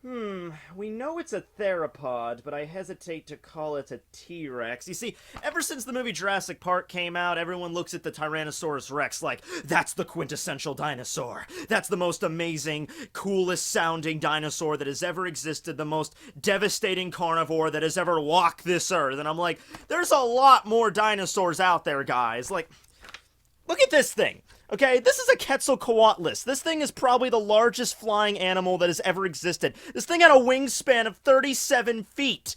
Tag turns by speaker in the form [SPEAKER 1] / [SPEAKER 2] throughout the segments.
[SPEAKER 1] We know it's a theropod, but I hesitate to call it a T-Rex. You see, ever since the movie Jurassic Park came out, everyone looks at the Tyrannosaurus Rex like, that's the quintessential dinosaur. That's the most amazing, coolest sounding dinosaur that has ever existed, the most devastating carnivore that has ever walked this earth. And I'm like, there's a lot more dinosaurs out there, guys. Like, look at this thing. Okay, this is a Quetzalcoatlus. This thing is probably the largest flying animal that has ever existed. This thing had a wingspan of 37 feet.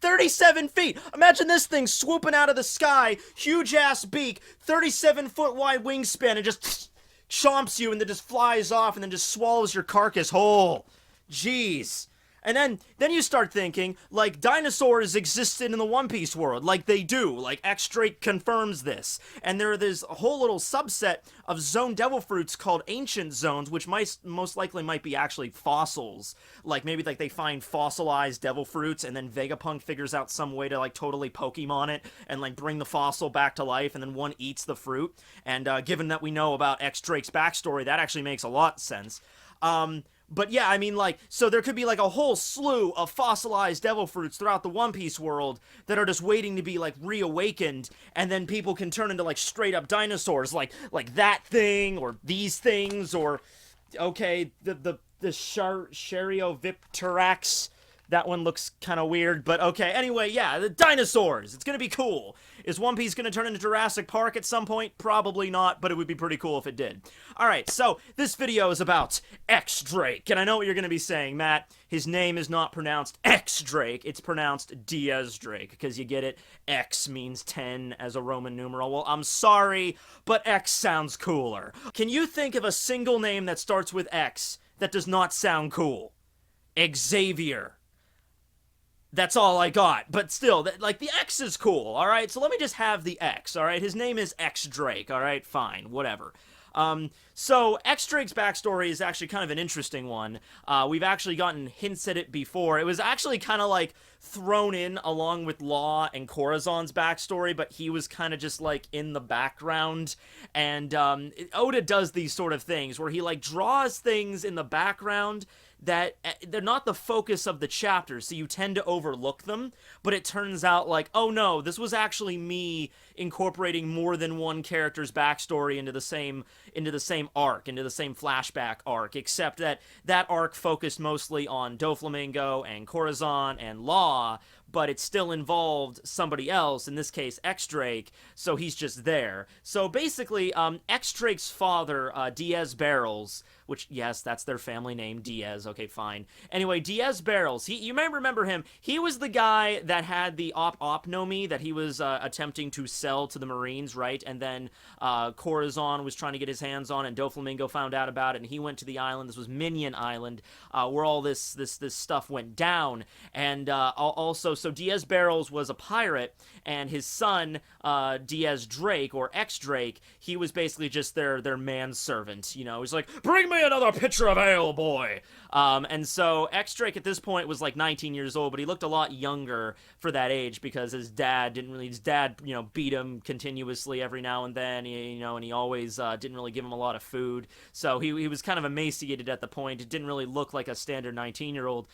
[SPEAKER 1] 37 feet! Imagine this thing swooping out of the sky, huge-ass beak, 37-foot wide wingspan, and just chomps you and then just flies off and then just swallows your carcass whole. Jeez. And then you start thinking, like, dinosaurs existed in the One Piece world, like they do, like X-Drake confirms this. And there's a whole little subset of zoan devil fruits called ancient zoans, which most likely might be actually fossils. Like, maybe like they find fossilized devil fruits, and then Vegapunk figures out some way to like totally Pokemon it, and like bring the fossil back to life, and then one eats the fruit. And given that we know about X-Drake's backstory, that actually makes a lot of sense. But yeah, I mean, like, so there could be, like, a whole slew of fossilized devil fruits throughout the One Piece world that are just waiting to be, like, reawakened, and then people can turn into, like, straight-up dinosaurs, like that thing, or these things, or, okay, the Chariovipterax. That one looks kind of weird, but okay. Anyway, yeah, the dinosaurs. It's gonna be cool. Is One Piece gonna turn into Jurassic Park at some point? Probably not, but it would be pretty cool if it did. Alright, so this video is about X-Drake, and I know what you're gonna be saying, Matt. His name is not pronounced X-Drake, it's pronounced Diaz-Drake, because you get it, X means 10 as a Roman numeral. Well, I'm sorry, but X sounds cooler. Can you think of a single name that starts with X that does not sound cool? Xavier. That's all I got. But still, like, the X is cool, alright? So let me just have the X, alright? His name is X-Drake, alright? Fine, whatever. So X-Drake's backstory is actually kind of an interesting one. We've actually gotten hints at it before. It was actually kind of, like, thrown in along with Law and Corazon's backstory, but he was kind of just, like, in the background. And, Oda does these sort of things, where he, like, draws things in the background that they're not the focus of the chapter, so you tend to overlook them, but it turns out like, oh no, this was actually me incorporating more than one character's backstory into the same arc, into the same flashback arc, except that that arc focused mostly on Doflamingo and Corazon and Law, but it still involved somebody else, in this case X-Drake, so he's just there. So basically, X-Drake's father, Diaz Barrels, which, yes, that's their family name, Diaz, okay, fine. Anyway, Diaz Barrels, you may remember him, he was the guy that had the Op Nomi that he was attempting to sell to the Marines, right? And then Corazon was trying to get his hands on, and Doflamingo found out about it, and he went to the island. This was Minion Island, where all this stuff went down. And also, so Diaz Barrels was a pirate, and his son, Diaz Drake, or X-Drake, he was basically just their manservant, you know? He's like, bring me another pitcher of ale, boy! And so X-Drake at this point was like 19 years old, but he looked a lot younger for that age because his dad, you know, beat him continuously every now and then, you know, and he always didn't really give him a lot of food. So he was kind of emaciated at the point. It didn't really look like a standard 19-year-old.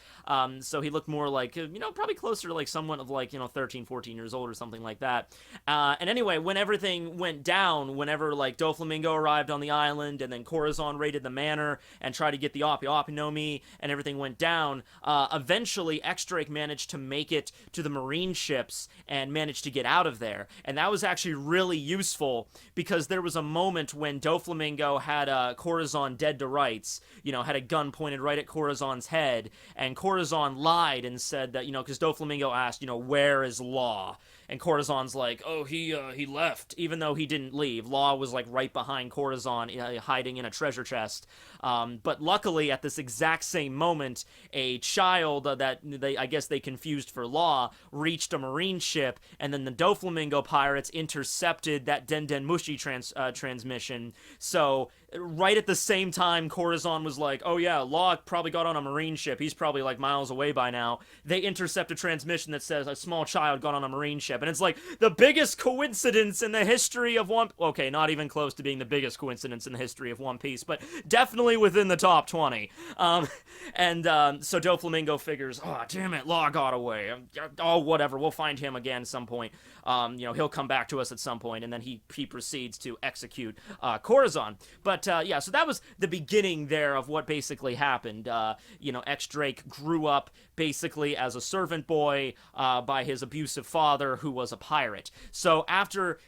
[SPEAKER 1] So he looked more like, you know, probably closer to like someone of like, you know, 13, 14 years old or something like that. And anyway, when everything went down, whenever like Doflamingo arrived on the island and then Corazon raided the manor and tried to get the Nomi and everything went down, eventually X-Drake managed to make it to the Marine ships and managed to get out of there. And that was actually really useful because there was a moment when Doflamingo had Corazon dead to rights, you know, had a gun pointed right at Corazon's head, and Corazon lied and said that, you know, because Doflamingo asked, you know, where is Law? And Corazon's like, oh, he left, even though he didn't leave. Law was, like, right behind Corazon, hiding in a treasure chest. But luckily, at this exact same moment, a child that I guess they confused for Law reached a Marine ship, and then the Doflamingo pirates intercepted that Den Den Mushi transmission. So right at the same time Corazon was like, oh yeah, Law probably got on a marine ship, he's probably like miles away by now, they intercept a transmission that says a small child got on a marine ship, and it's like the biggest coincidence in the history of okay, not even close to being the biggest coincidence in the history of One Piece, but definitely within the top 20. So Doflamingo figures, oh damn it, Law got away, oh whatever, we'll find him again some point. He'll come back to us at some point, and then he proceeds to execute Corazon. But so that was the beginning there of what basically happened. X-Drake grew up basically as a servant boy by his abusive father, who was a pirate. So after,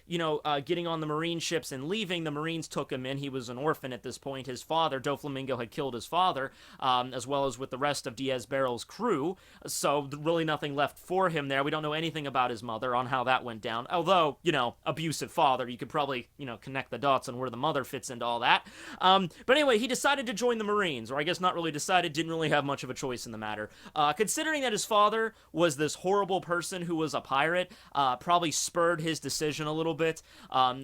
[SPEAKER 1] getting on the marine ships and leaving, the Marines took him in. He was an orphan at this point. His father, Doflamingo, had killed his father, as well as with the rest of Diaz Barrel's crew. So really nothing left for him there. We don't know anything about his mother, on how that went down. Although, abusive father, you could probably, connect the dots on where the mother fits into all that. But anyway, he decided to join the Marines, or I guess not really decided, didn't really have much of a choice in the matter. Considering that his father was this horrible person who was a pirate, probably spurred his decision a little bit.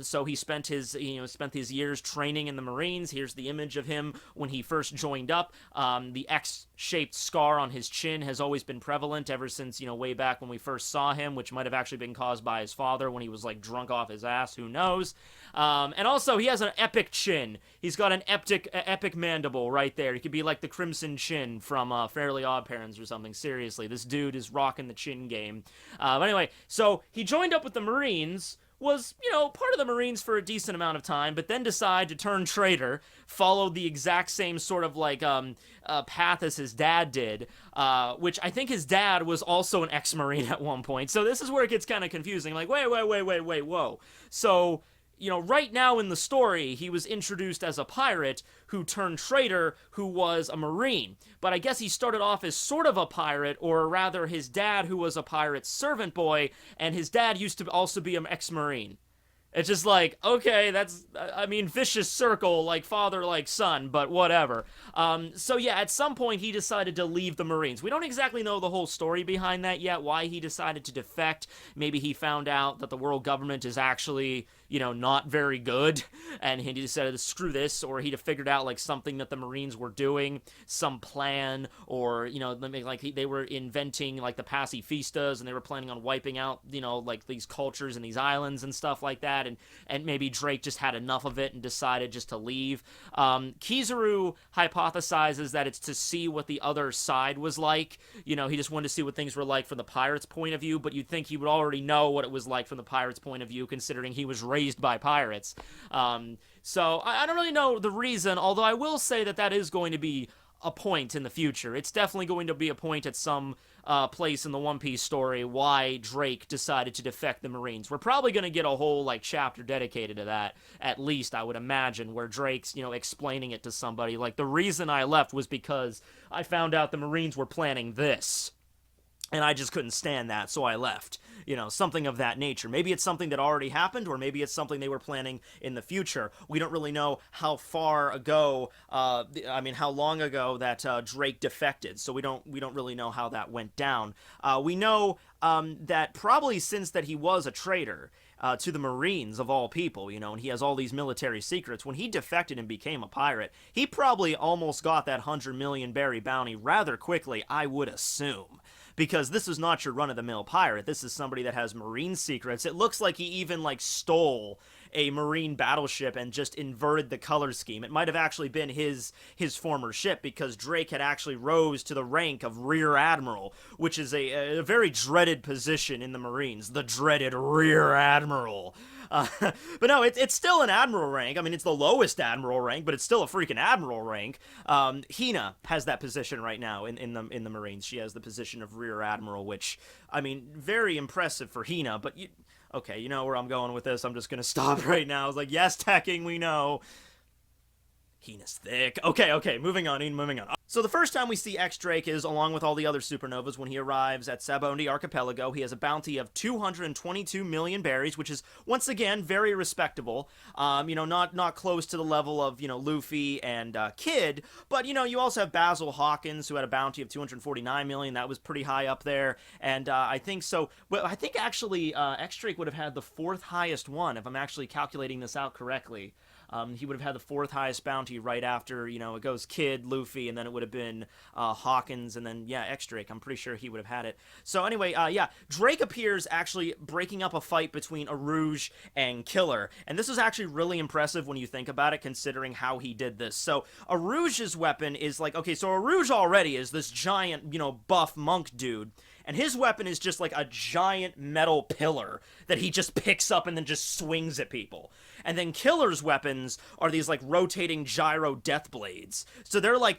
[SPEAKER 1] So he spent his years training in the Marines. Here's the image of him when he first joined up. The X-shaped scar on his chin has always been prevalent ever since, way back when we first saw him, which might have actually been caused by his father when he was, like, drunk off his ass, who knows. And also, he has an epic chin. He's got an epic mandible right there. He could be like the Crimson Chin from Fairly Odd Parents or something. Seriously, this dude is rocking the chin game. But anyway, so he joined up with the Marines, was, part of the Marines for a decent amount of time, but then decided to turn traitor, followed the exact same sort of, like, path as his dad did, which I think his dad was also an ex-Marine at one point. So this is where it gets kind of confusing. Like, wait, whoa. So, right now in the story, he was introduced as a pirate who turned traitor, who was a Marine. But I guess he started off as sort of a pirate, or rather his dad, who was a pirate's servant boy, and his dad used to also be an ex-Marine. It's just like, okay, that's, vicious circle, like father, like son, but whatever. At some point he decided to leave the Marines. We don't exactly know the whole story behind that yet, why he decided to defect. Maybe he found out that the world government is actually, not very good, and he decided to screw this, or he'd have figured out, like, something that the Marines were doing, some plan, or, they were inventing, like, the pacifistas, and they were planning on wiping out, like, these cultures and these islands and stuff like that, and maybe Drake just had enough of it and decided just to leave. Kizaru hypothesizes that it's to see what the other side was like. He just wanted to see what things were like from the pirates' point of view, but you'd think he would already know what it was like from the pirates' point of view, considering he was raised by pirates. So I don't really know the reason, although I will say that is going to be a point in the future. It's definitely going to be a point at some place in the One Piece story why Drake decided to defect the Marines. We're probably going to get a whole, like, chapter dedicated to that, at least, I would imagine, where Drake's, explaining it to somebody. Like, the reason I left was because I found out the Marines were planning this, and I just couldn't stand that, so I left. Something of that nature. Maybe it's something that already happened, or maybe it's something they were planning in the future. We don't really know how far ago, how long ago that Drake defected, so we don't really know how that went down. We know that probably since that he was a traitor, to the Marines of all people, and he has all these military secrets. When he defected and became a pirate, he probably almost got that 100 million berry bounty rather quickly, I would assume. Because this is not your run-of-the-mill pirate. This is somebody that has Marine secrets. It looks like he even, like, stole a Marine battleship and just inverted the color scheme. It might have actually been his former ship, because Drake had actually rose to the rank of Rear Admiral, which is a very dreaded position in the Marines. The dreaded Rear Admiral. But no, it's still an admiral rank. It's the lowest admiral rank, but it's still a freaking admiral rank. Hina has that position right now in the Marines. She has the position of Rear Admiral, which, very impressive for Hina, but okay, you know where I'm going with this. I'm just gonna stop right now. I was like, yes, Tekking, we know. Hina's thick. Okay, moving on. So the first time we see X-Drake is along with all the other supernovas when he arrives at Sabaody Archipelago. He has a bounty of 222 million berries, which is, once again, very respectable. Not close to the level of, Luffy and Kid, but, you also have Basil Hawkins, who had a bounty of 249 million. That was pretty high up there, and I think so. Well, I think actually X-Drake would have had the fourth highest one, if I'm actually calculating this out correctly. He would have had the 4th highest bounty right after, it goes Kid, Luffy, and then it would have been Hawkins, and then, X-Drake. I'm pretty sure he would have had it. So anyway, Drake appears actually breaking up a fight between Arouge and Killer, and this is actually really impressive when you think about it, considering how he did this. So Arouge's weapon is like, okay, so Arouge already is this giant, buff monk dude, and his weapon is just like a giant metal pillar that he just picks up and then just swings at people. And then Killer's weapons are these like rotating gyro death blades. So they're like,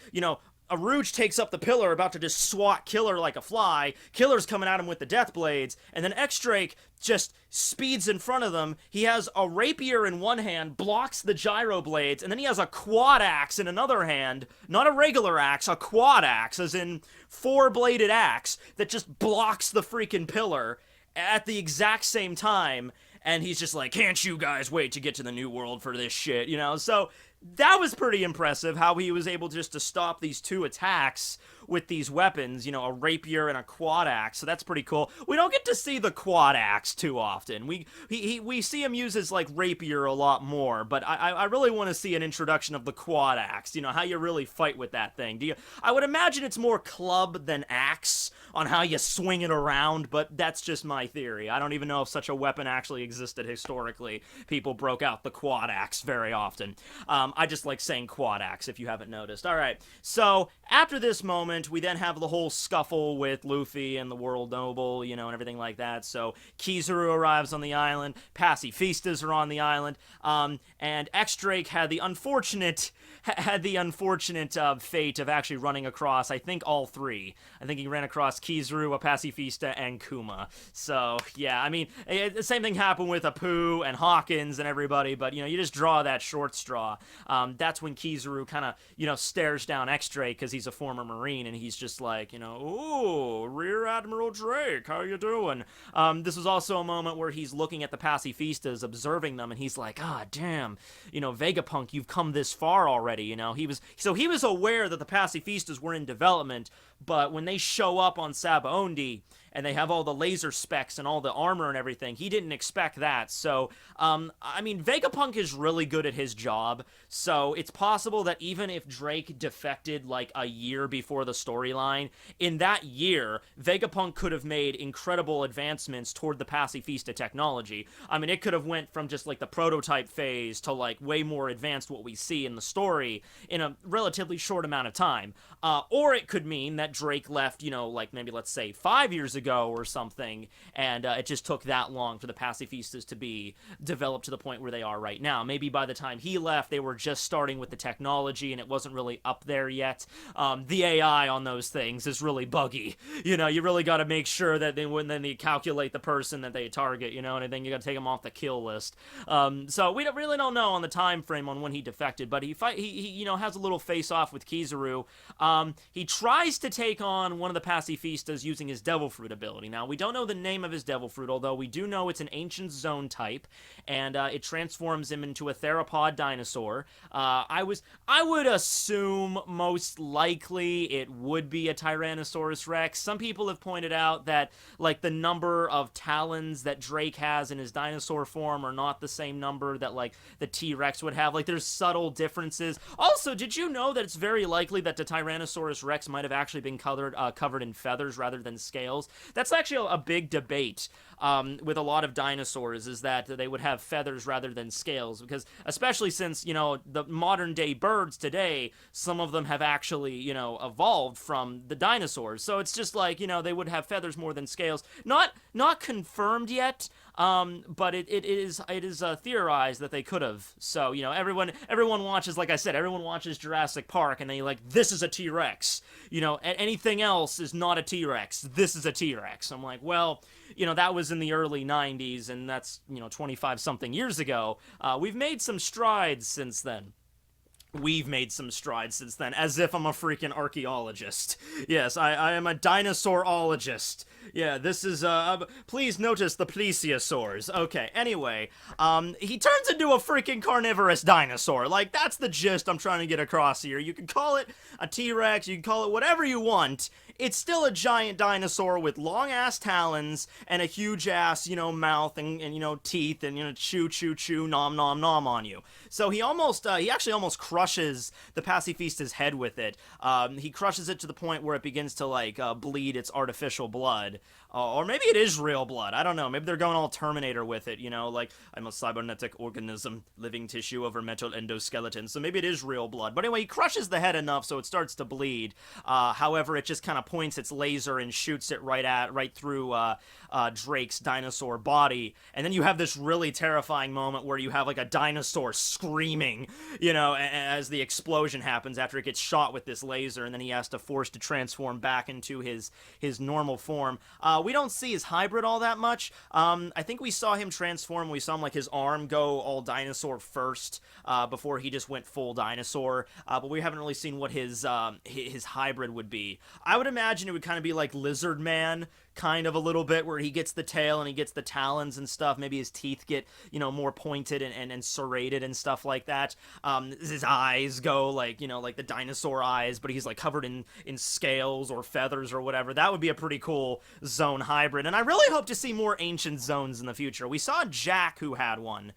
[SPEAKER 1] Arouge takes up the pillar, about to just swat Killer like a fly. Killer's coming at him with the death blades, and then X-Drake just speeds in front of them. He has a rapier in one hand, blocks the gyro blades, and then he has a quad axe in another hand. Not a regular axe, a quad axe, as in 4-bladed axe, that just blocks the freaking pillar at the exact same time. And he's just like, can't you guys wait to get to the new world for this shit, So that was pretty impressive, how he was able just to stop these 2 attacks with these weapons, a rapier and a quad axe. So that's pretty cool. We don't get to see the quad axe too often. We see him use his like rapier a lot more, but I really want to see an introduction of the quad axe, how you really fight with that thing. I would imagine it's more club than axe on how you swing it around, but that's just my theory. I don't even know if such a weapon actually existed historically. People broke out the quad axe very often. I just like saying quad axe, if you haven't noticed. All right, so after this moment, we then have the whole scuffle with Luffy and the World Noble, and everything like that. So Kizaru arrives on the island, pacifistas are on the island, and X-Drake had the unfortunate fate of actually running across, I think, all 3. I think he ran across Kizaru, a pacifista, and Kuma. So, yeah, I mean, the same thing happened with Apu and Hawkins and everybody, but, you just draw that short straw. That's when Kizaru kind of, stares down X-Drake, because he's a former Marine, and he's just like, ooh, Rear Admiral Drake, how you doing? This was also a moment where he's looking at the pacifistas, observing them, and he's like, ah, damn, Vegapunk, you've come this far already, He was aware that the pacifistas were in development, but when they show up on Sabaody, and they have all the laser specs and all the armor and everything, he didn't expect that. So, I mean, Vegapunk is really good at his job, so it's possible that even if Drake defected like a year before the storyline, in that year, Vegapunk could have made incredible advancements toward the pacifista technology. I mean, it could have went from just like the prototype phase to like way more advanced what we see in the story in a relatively short amount of time. Or it could mean that Drake left, like maybe let's say 5 years ago or something, and it just took that long for the pacifistas to be developed to the point where they are right now. Maybe by the time he left, they were just starting with the technology and it wasn't really up there yet. The AI on those things is really buggy. You really got to make sure that when they calculate the person that they target, and then you got to take them off the kill list. So we really don't know on the time frame on when he defected, but he has a little face off with Kizaru. He tries to take on one of the pacifistas using his Devil Fruit ability. Now, we don't know the name of his Devil Fruit, although we do know it's an ancient zoan type, and it transforms him into a theropod dinosaur. I would assume most likely it would be a Tyrannosaurus Rex. Some people have pointed out that, like, the number of talons that Drake has in his dinosaur form are not the same number that, like, the T-Rex would have. Like, there's subtle differences. Also, did you know that it's very likely that the Tyrannosaurus Rex might have actually been covered in feathers rather than scales? That's actually a big debate with a lot of dinosaurs, is that they would have feathers rather than scales, because especially since, the modern day birds today, some of them have actually, evolved from the dinosaurs. So it's just like, they would have feathers more than scales. Not confirmed yet, but it is theorized that they could have. So, everyone watches, like I said, everyone watches Jurassic Park, and they like, this is a T-Rex. Anything else is not a T-Rex. This is a T-Rex. I'm like, well, that was in the early 90s, and that's, 25-something years ago. We've made some strides since then. We've made some strides since then, as if I'm a freaking archaeologist. Yes, I am a dinosaurologist. Yeah, this is, please notice the plesiosaurs. Okay, anyway, he turns into a freaking carnivorous dinosaur. Like, that's the gist I'm trying to get across here. You can call it a T-Rex, you can call it whatever you want. it's still a giant dinosaur with long ass talons and a huge ass, mouth and teeth and, chew, chew, chew, nom, nom, nom on you. So he actually almost crushes the pacifista's head with it. He crushes it to the point where it begins to, like, bleed its artificial blood. Or maybe it is real blood. I don't know. Maybe they're going all Terminator with it, like, I'm a cybernetic organism, living tissue over metal endoskeleton. So maybe it is real blood. But anyway, he crushes the head enough so it starts to bleed. However, it just kind of points its laser and shoots it right through Drake's dinosaur body. And then you have this really terrifying moment where you have, like, a dinosaur screaming, as the explosion happens after it gets shot with this laser, and then he has to force to transform back into his normal form. We don't see his hybrid all that much. I think we saw him transform. We saw him, like, his arm go all dinosaur first before he just went full dinosaur. But we haven't really seen what his hybrid would be. I would imagine it would kind of be like Lizard Man, kind of a little bit, where he gets the tail and he gets the talons and stuff. Maybe his teeth get, more pointed and serrated and stuff like that. His eyes go like the dinosaur eyes, but he's, like, covered in scales or feathers or whatever. That would be a pretty cool Zoan hybrid, and I really hope to see more ancient Zoans in the future. We saw Jack, who had one.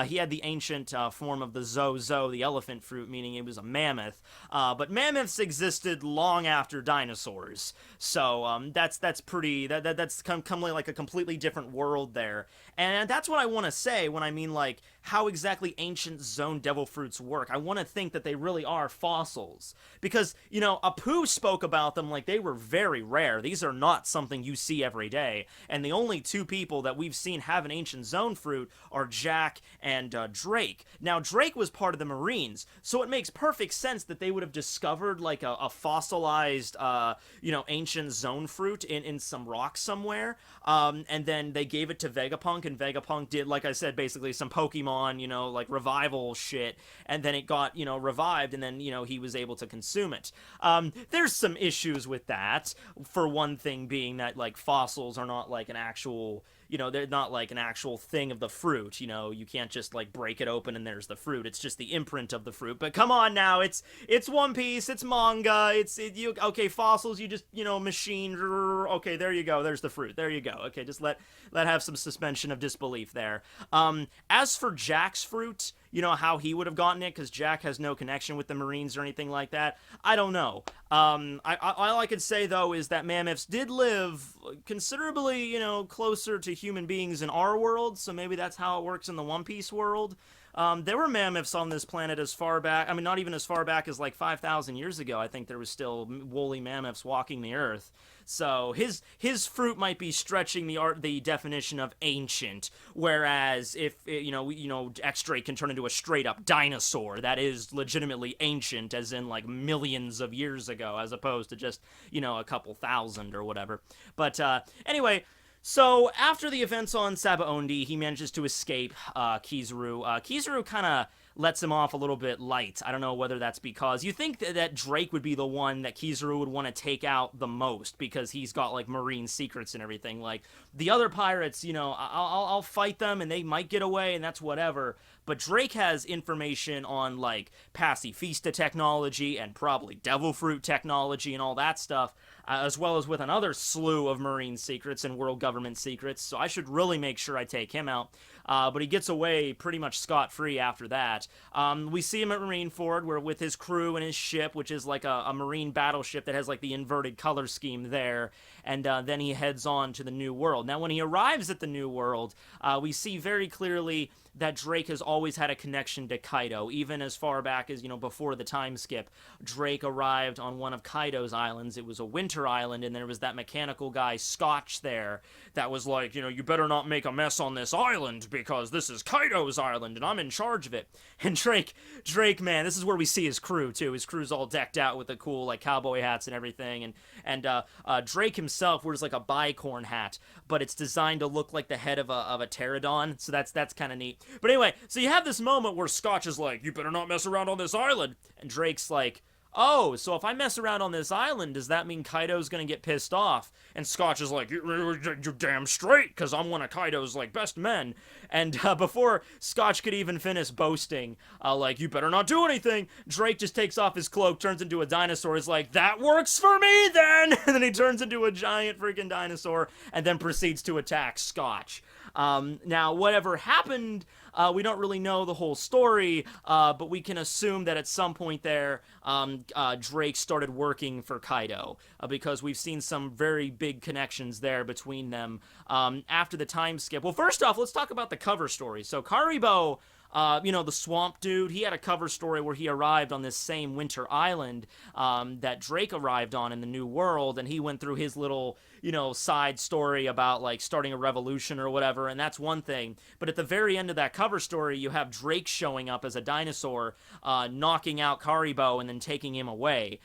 [SPEAKER 1] He had the ancient form of the Zozo, the elephant fruit, meaning it was a mammoth. But mammoths existed long after dinosaurs, so that's pretty. That's come like a completely different world there, and that's what I want to say when I mean, like, how exactly ancient Zoan devil fruits work. I want to think that they really are fossils, because Apu spoke about them like they were very rare. These are not something you see every day, and the only two people that we've seen have an ancient Zoan fruit are Jack and Drake. Now, Drake was part of the Marines, so it makes perfect sense that they would have discovered, like, a fossilized, ancient Zoan fruit in some rock somewhere, and then they gave it to Vegapunk, and Vegapunk did, like I said, basically some Pokemon, like, revival shit, and then it got, revived, and then, he was able to consume it. There's some issues with that, for one thing being that, like, fossils are not, like, an actual... they're not like an actual thing of the fruit. You can't just, like, break it open and there's the fruit. It's just the imprint of the fruit. But come on now, it's One Piece, it's manga, okay, fossils, you just, machine, okay, there you go, there's the fruit, there you go. Okay, just let have some suspension of disbelief there. As for Jack's fruit, how he would have gotten it, because Jack has no connection with the Marines or anything like that, I don't know. All I could say, though, is that mammoths did live considerably, closer to human beings in our world, so maybe that's how it works in the One Piece world. There were mammoths on this planet as far back, not even as far back as, like, 5,000 years ago. I think there was still woolly mammoths walking the earth. So his fruit might be stretching the definition of ancient, whereas if X-Drake can turn into a straight up dinosaur, that is legitimately ancient, as in, like, millions of years ago, as opposed to just a couple thousand or whatever. But anyway. So, after the events on Sabaody, he manages to escape Kizaru. Kizaru kind of lets him off a little bit light. I don't know whether that's because... You think that Drake would be the one that Kizaru would want to take out the most, because he's got, like, marine secrets and everything. Like, the other pirates, I'll fight them and they might get away and that's whatever. But Drake has information on, like, pacifista technology and probably devil fruit technology and all that stuff, as well as with another slew of marine secrets and world government secrets, so I should really make sure I take him out. But he gets away pretty much scot-free after that. We see him at Marineford, where with his crew and his ship, which is like a marine battleship that has, like, the inverted color scheme there, and then he heads on to the New World. Now, when he arrives at the New World, we see very clearly that Drake has always had a connection to Kaido, even as far back as, before the time skip. Drake arrived on one of Kaido's islands. It was a winter island, and there was that mechanical guy, Scotch, there, that was like, you better not make a mess on this island, because this is Kaido's island, and I'm in charge of it. And Drake, man, this is where we see his crew, too. His crew's all decked out with the cool, like, cowboy hats and everything, and Drake himself wears, like, a bicorn hat, but it's designed to look like the head of a pterodon, so that's kind of neat. But anyway, so you have this moment where Scotch is like, you better not mess around on this island. And Drake's like, oh, so if I mess around on this island, does that mean Kaido's gonna get pissed off? And Scotch is like, you're damn straight, because I'm one of Kaido's, like, best men. And before Scotch could even finish boasting, like, you better not do anything, Drake just takes off his cloak, turns into a dinosaur, is like, that works for me, then! And then he turns into a giant freaking dinosaur, and then proceeds to attack Scotch. Now, whatever happened, we don't really know the whole story, but we can assume that at some point there, Drake started working for Kaido, because we've seen some very big connections there between them after the time skip. Well, first off, let's talk about the cover story. So Karibo, the swamp dude, he had a cover story where he arrived on this same winter island that Drake arrived on in the New World, and he went through his little, side story about, like, starting a revolution or whatever, and that's one thing. But at the very end of that cover story, you have Drake showing up as a dinosaur, knocking out Karibo and then taking him away.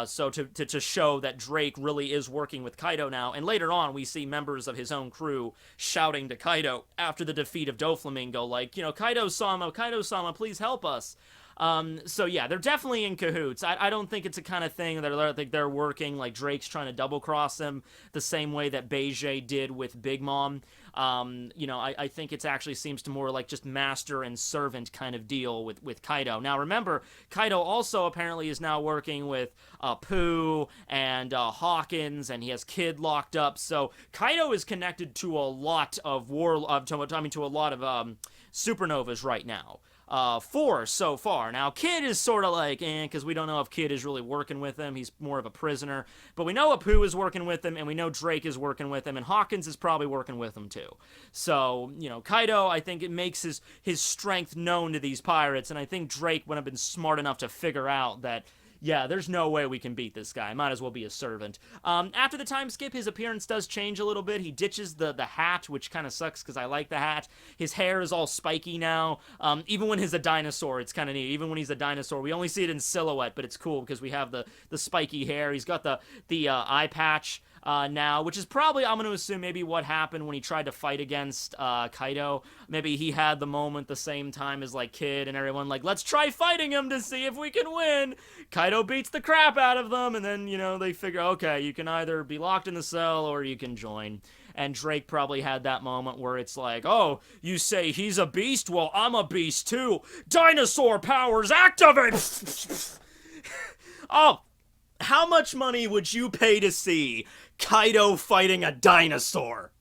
[SPEAKER 1] So to show that Drake really is working with Kaido now, and later on we see members of his own crew shouting to Kaido after the defeat of Doflamingo, like, Kaido-sama, please help us. So yeah, they're definitely in cahoots. I don't think it's a kind of thing that they're working, like Drake's trying to double cross him the same way that Beige did with Big Mom. I think it actually seems to more like just master and servant kind of deal with Kaido. Now remember, Kaido also apparently is now working with Pooh and Hawkins, and he has Kid locked up. So Kaido is connected to a lot of to a lot of supernovas right now. 4 so far. Now, Kid is sort of like, because we don't know if Kid is really working with him. He's more of a prisoner. But we know Apu is working with him, and we know Drake is working with him, and Hawkins is probably working with him too. So, Kaido, I think it makes his strength known to these pirates, and I think Drake would have been smart enough to figure out that, yeah, there's no way we can beat this guy. Might as well be a servant. After the time skip, his appearance does change a little bit. He ditches the hat, which kind of sucks because I like the hat. His hair is all spiky now. Even when he's a dinosaur, it's kind of neat. Even when he's a dinosaur, we only see it in silhouette, but it's cool because we have the spiky hair. He's got the eye patch now, which is probably, I'm going to assume, maybe what happened when he tried to fight against Kaido. Maybe he had the moment the same time as, like, Kid and everyone, like, let's try fighting him to see if we can win. Kaido beats the crap out of them, and then, they figure, okay, you can either be locked in the cell or you can join. And Drake probably had that moment where it's like, oh, you say he's a beast? Well, I'm a beast too. Dinosaur powers activate! Oh, how much money would you pay to see Kaido fighting a dinosaur?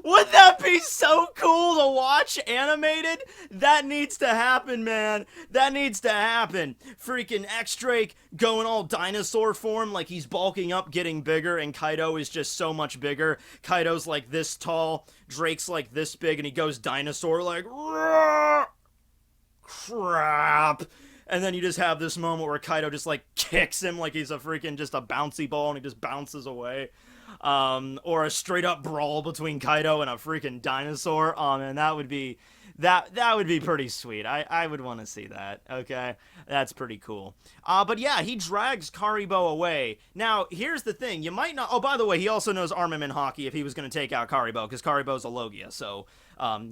[SPEAKER 1] Would that be so cool to watch animated? That needs to happen, man. That needs to happen. Freaking X-Drake going all dinosaur form, like he's bulking up, getting bigger, and Kaido is just so much bigger. Kaido's like this tall, Drake's like this big, and he goes dinosaur like, crap. And then you just have this moment where Kaido just, like, kicks him like he's a freaking just a bouncy ball and he just bounces away. Or a straight-up brawl between Kaido and a freaking dinosaur. Oh, man, that would be pretty sweet. I would want to see that, okay? That's pretty cool. But yeah, he drags Karibo away. Now, here's the thing. You might not... Oh, by the way, he also knows armament hockey if he was going to take out Karibo, because Karibo's a Logia, so...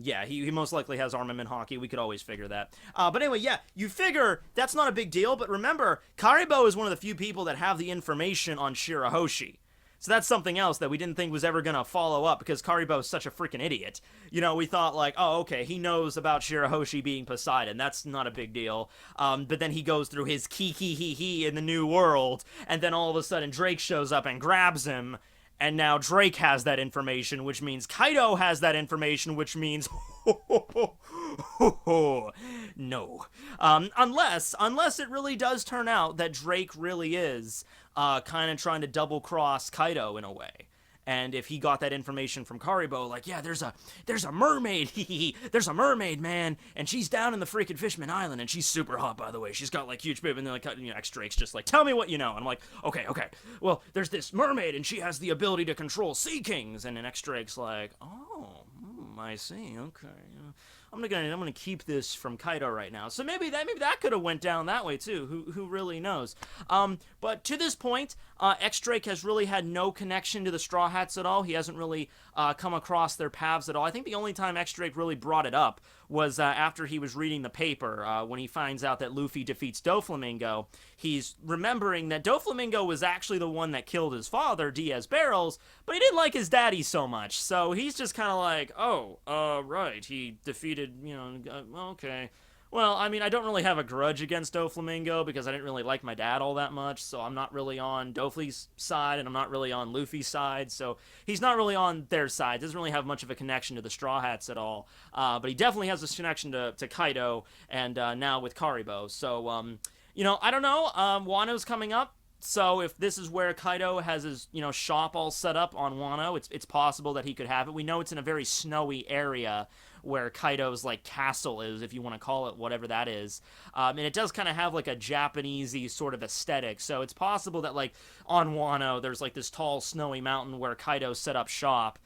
[SPEAKER 1] yeah, he most likely has armament hockey. We could always figure that. But anyway, yeah, you figure that's not a big deal, but remember, Karibo is one of the few people that have the information on Shirahoshi. So that's something else that we didn't think was ever going to follow up because Karibo is such a freaking idiot. We thought like, oh, okay, he knows about Shirahoshi being Poseidon. That's not a big deal. But then he goes through his he in the New World, and then all of a sudden Drake shows up and grabs him. And now Drake has that information, which means Kaido has that information, which means no. Unless it really does turn out that Drake really is kind of trying to double cross Kaido in a way. And if he got that information from Karibo, like, yeah, there's a mermaid, there's a mermaid, man, and she's down in the freaking Fishman Island, and she's super hot, by the way. She's got, like, huge boob, and then, like, X-Drake's just like, tell me what you know. And I'm like, okay, well, there's this mermaid, and she has the ability to control Sea Kings, and then X-Drake's like, oh, I see, okay, I'm gonna keep this from Kaido right now. So maybe that could have went down that way too. Who really knows? But to this point, X-Drake has really had no connection to the Straw Hats at all. He hasn't really come across their paths at all. I think the only time X-Drake really brought it up was after he was reading the paper, when he finds out that Luffy defeats Doflamingo. He's remembering that Doflamingo was actually the one that killed his father, Diaz Barrels, but he didn't like his daddy so much, so he's just kind of like, oh, right, he defeated, okay. Well, I mean, I don't really have a grudge against Doflamingo because I didn't really like my dad all that much, so I'm not really on Dofla's side, and I'm not really on Luffy's side, so he's not really on their side. Doesn't really have much of a connection to the Straw Hats at all, but he definitely has this connection to Kaido, and now with Karibo. So, I don't know. Wano's coming up. So if this is where Kaido has his, shop all set up on Wano, it's possible that he could have it. We know it's in a very snowy area where Kaido's, castle is, if you want to call it whatever that is. And it does kind of have, a Japanese-y sort of aesthetic. So it's possible that, on Wano, there's, this tall, snowy mountain where Kaido set up shop.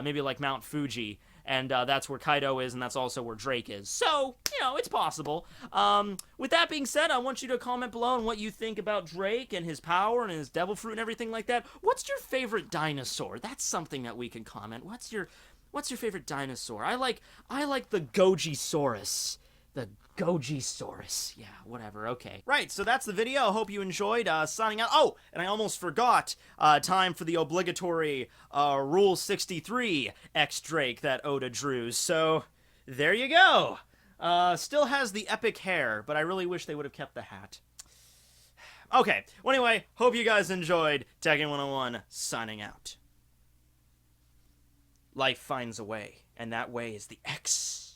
[SPEAKER 1] Maybe like Mount Fuji. And that's where Kaido is, and that's also where Drake is. So, it's possible. With that being said, I want you to comment below on what you think about Drake and his power and his devil fruit and everything like that. What's your favorite dinosaur? That's something that we can comment. What's your favorite dinosaur? I like the Gojisaurus. The Gojisaurus. Yeah, whatever, okay. Right, so that's the video. I hope you enjoyed. Signing out. Oh, and I almost forgot. Time for the obligatory Rule 63 X-Drake that Oda drew. So, there you go. Still has the epic hair, but I really wish they would have kept the hat. Okay, well anyway, hope you guys enjoyed. Tekking101 signing out. Life finds a way, and that way is the X.